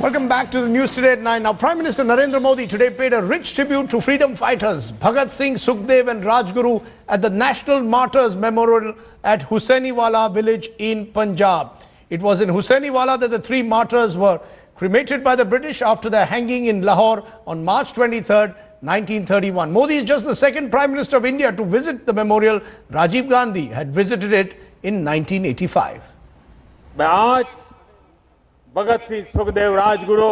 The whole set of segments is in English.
Welcome back to the news today at 9. Now, Prime Minister Narendra Modi today paid a rich tribute to freedom fighters Bhagat Singh, Sukhdev and Rajguru at the National Martyrs Memorial at Hussainiwala village in Punjab. It was in Hussainiwala that the three martyrs were cremated by the British after their hanging in Lahore on March 23rd, 1931. Modi is just the second Prime Minister of India to visit the memorial. Rajiv Gandhi had visited it in 1985. Bhagat Singh, Sukhdev, Rajguru,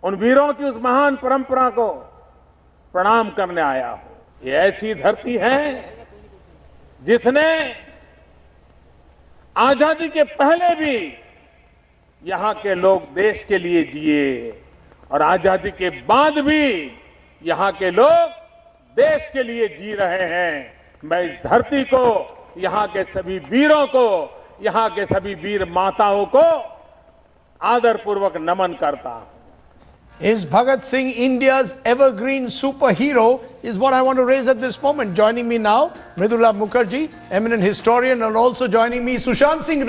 उन वीरों की उस महान परंपरा को प्रणाम करने आया हूं। ये ऐसी धरती है जिसने आजादी के पहले भी यहां के लोग देश के लिए जिए और आजादी के बाद भी यहां के लोग देश के लिए जी रहे हैं। मैं इस धरती को, यहां के सभी वीरों को, यहां के सभी वीर माताओं को आदरपूर्वक नमन करता हूं। Is Bhagat Singh India's evergreen superhero is what I want to raise at this moment. Joining me now, Mridula Mukherjee, eminent historian, and also joining me, Sushant Singh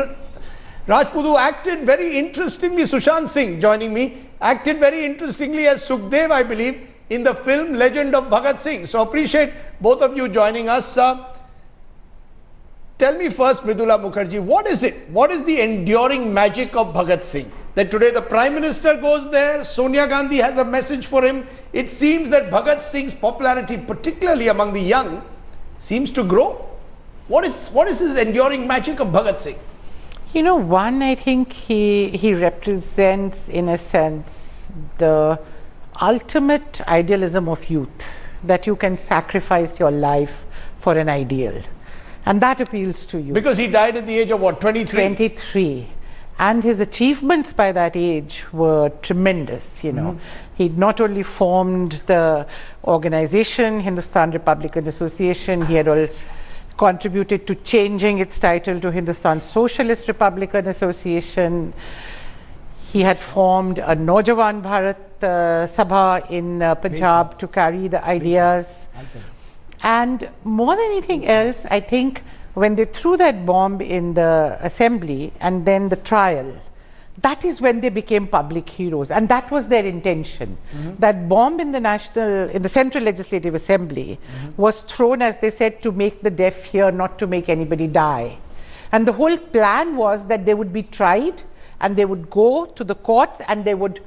Rajput, who acted very interestingly, Sushant Singh joining me, acted very interestingly as Sukhdev, I believe, in the film Legend of Bhagat Singh. So appreciate both of you joining us. Tell me first, Mridula Mukherjee, what is it? What is the enduring magic of Bhagat Singh? That today the Prime Minister goes there, Sonia Gandhi has a message for him. It seems that Bhagat Singh's popularity, particularly among the young, seems to grow. What is his enduring magic of Bhagat Singh? You know, one, I think he represents, in a sense, the ultimate idealism of youth, that you can sacrifice your life for an ideal. And that appeals to you. Because he died at the age of what, 23? 23. And his achievements by that age were tremendous, you know. He'd not only formed the organization, Hindustan Republican Association, he had all contributed to changing its title to Hindustan Socialist Republican Association. He had formed a Naujawan Bharat Sabha in Punjab to carry the ideas. And more than anything else, I think when they threw that bomb in the assembly and then the trial, that is when they became public heroes, and that was their intention. That bomb in the Central Legislative Assembly was thrown, as they said, to make the deaf hear, not to make anybody die. And the whole plan was that they would be tried and they would go to the courts and they would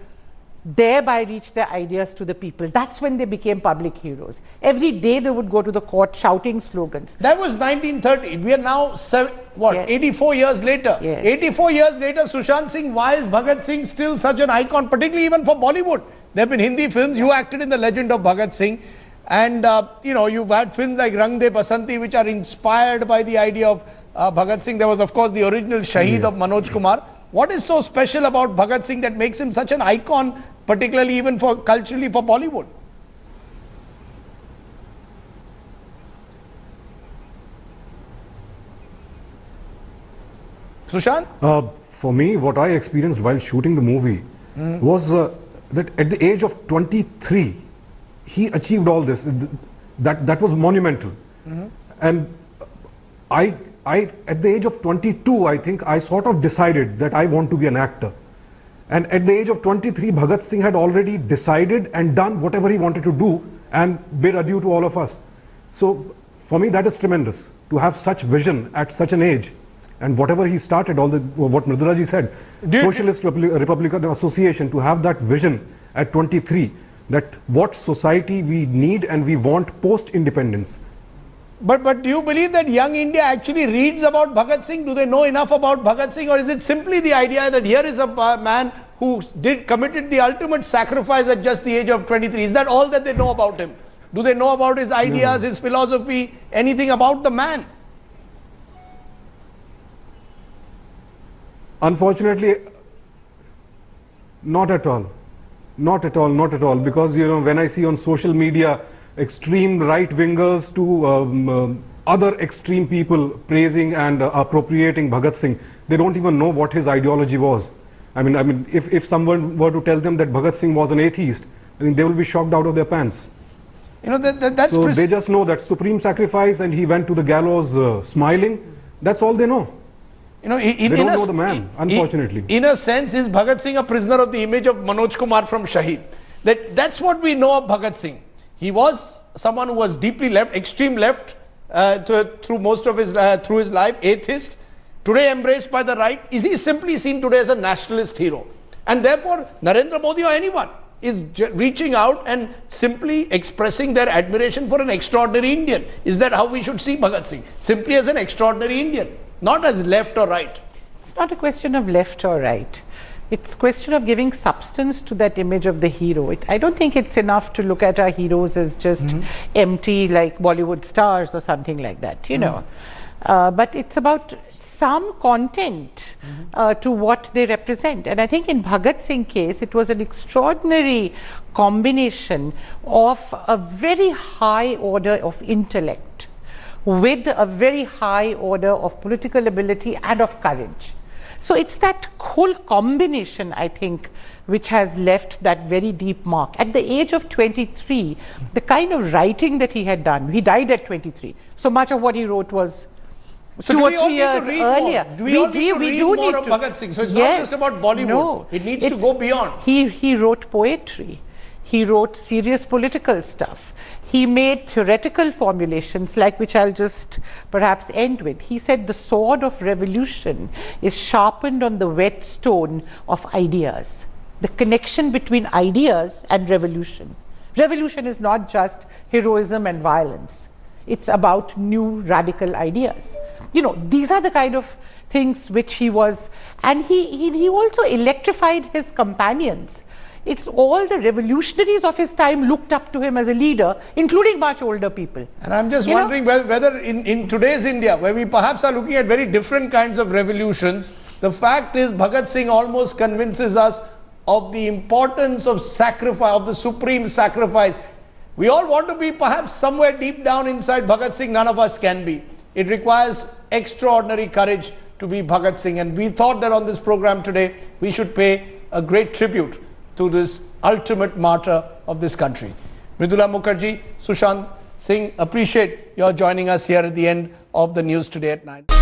thereby reach their ideas to the people. That's when they became public heroes. Every day they would go to the court shouting slogans. That was 1930. We are now, 84 years later. Yes. 84 years later, Sushant Singh, why is Bhagat Singh still such an icon, particularly even for Bollywood? There have been Hindi films. You acted in The Legend of Bhagat Singh. And, you know, you've had films like Rang De Basanti, which are inspired by the idea of Bhagat Singh. There was, of course, the original Shaheed of Manoj Kumar. What is so special about Bhagat Singh that makes him such an icon, particularly even for culturally for Bollywood? Sushant? For me, what I experienced while shooting the movie was that at the age of 23, he achieved all this. That was monumental. And I at the age of 22, I think I sort of decided that I want to be an actor. And at the age of 23, Bhagat Singh had already decided and done whatever he wanted to do and bid adieu to all of us. So for me, that is tremendous, to have such vision at such an age. And whatever he started, what Mridula ji said, Socialist Republican Association, to have that vision at 23, that what society we need and we want post-independence. But do you believe that young India actually reads about Bhagat Singh? Do they know enough about Bhagat Singh? Or is it simply the idea that here is a man who committed the ultimate sacrifice at just the age of 23? Is that all that they know about him? Do they know about his ideas, his philosophy, anything about the man? Unfortunately, not at all. Not at all, not at all. Because, you know, when I see on social media extreme right-wingers to other extreme people praising and appropriating Bhagat Singh, they don't even know what his ideology was. I mean, if someone were to tell them that Bhagat Singh was an atheist, I think they will be shocked out of their pants. You know, that's so they just know that supreme sacrifice and he went to the gallows smiling. That's all they know. You know, They don't know the man, unfortunately. In a sense, is Bhagat Singh a prisoner of the image of Manoj Kumar from Shahid? That's what we know of Bhagat Singh. He was someone who was deeply left, extreme left through most of his through his life, atheist. Today embraced by the right. Is he simply seen today as a nationalist hero? And therefore, Narendra Modi or anyone is reaching out and simply expressing their admiration for an extraordinary Indian. Is that how we should see Bhagat Singh? Simply as an extraordinary Indian, not as left or right. It's not a question of left or right. It's a question of giving substance to that image of the hero. I don't think it's enough to look at our heroes as just empty, like Bollywood stars or something like that, you know. But it's about some content to what they represent. And I think in Bhagat Singh's case, it was an extraordinary combination of a very high order of intellect with a very high order of political ability and of courage. So it's that whole combination, I think, which has left that very deep mark. At the age of 23, the kind of writing that he had done, he died at 23. So much of what he wrote was So 2 do or we all 3 need to years read earlier. more? Do we all need to read more of to. Bhagat Singh? So it's not Yes. just about Bollywood. No. It needs to go beyond. He wrote poetry. He wrote serious political stuff. He made theoretical formulations, like which I'll just perhaps end with. He said the sword of revolution is sharpened on the whetstone of ideas. The connection between ideas and revolution. Revolution is not just heroism and violence. It's about new radical ideas. You know, these are the kind of things which he was, and he also electrified his companions. It's all the revolutionaries of his time looked up to him as a leader, including much older people. And I'm just wondering whether in today's India, where we perhaps are looking at very different kinds of revolutions, the fact is Bhagat Singh almost convinces us of the importance of sacrifice, of the supreme sacrifice. We all want to be perhaps somewhere deep down inside Bhagat Singh, none of us can be. It requires extraordinary courage to be Bhagat Singh, and we thought that on this program today, we should pay a great tribute to this ultimate martyr of this country. Mridula Mukherjee, Sushant Singh, appreciate your joining us here at the end of the news today at 9.